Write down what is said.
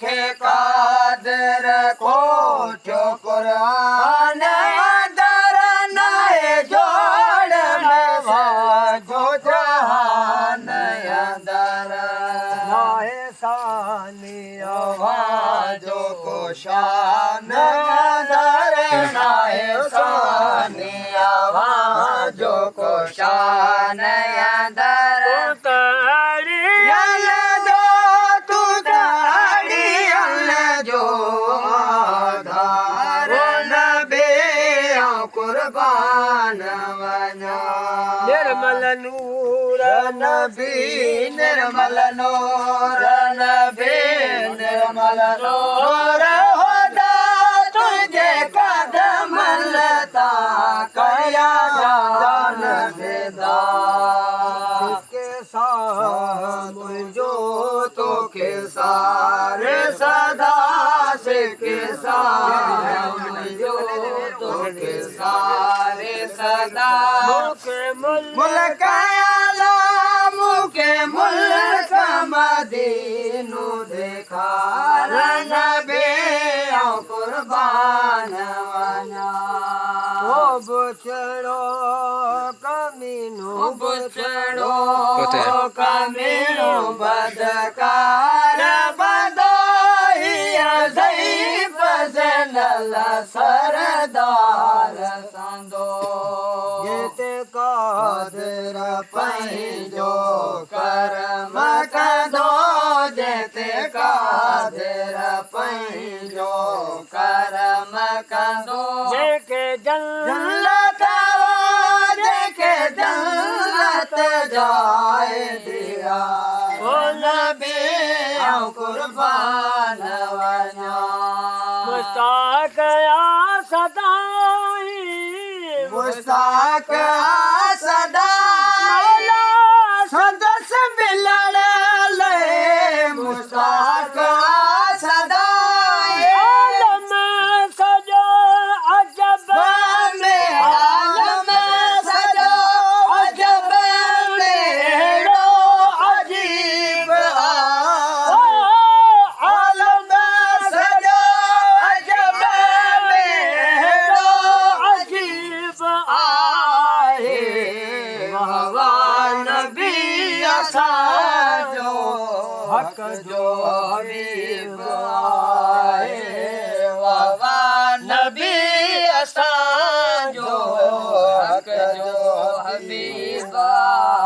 खे कादर कोठो कुरान अंदर नाहे जोड़ में वाजो जहान अंदर नाहे सानी आवाजो को शान अंदर नाहे सानी आवाजो को शान अंदर निर्मल नूर नबी निर्मल नूर नबी निर्मल नूर होदा तुझे कदम लता कया जान फिदा के साथ मुझो तो के सारे सदा से के साथ मुझो तो के सारे सदा मुल्क आला मुके मुल्क मदीनो देखा नबी कुर्बान वना ओ बुचड़ो कमीनो बुचड़ो कमीनो बदकार बदोही ज़ईफ़ ज़ैनल सरदार संदो कादर पंहिंजो करम कंदो जेते कादर पंहिंजो करम कंदो जेके जन्नत जेके जन्नत जाए दिया ओ नबी कुर्बान वञा मुस्ताक आ सदाई मुस्ताक सदा सदस मिलण ले मुस्ताक सदा आलम सजो अजब में आलम सजो अजब में अजीब आलम सजो अजब में अजीब नबी असांजो हक़ जो हबीब आहे वावा नबी असांजो हक़ जो हबीब आहे।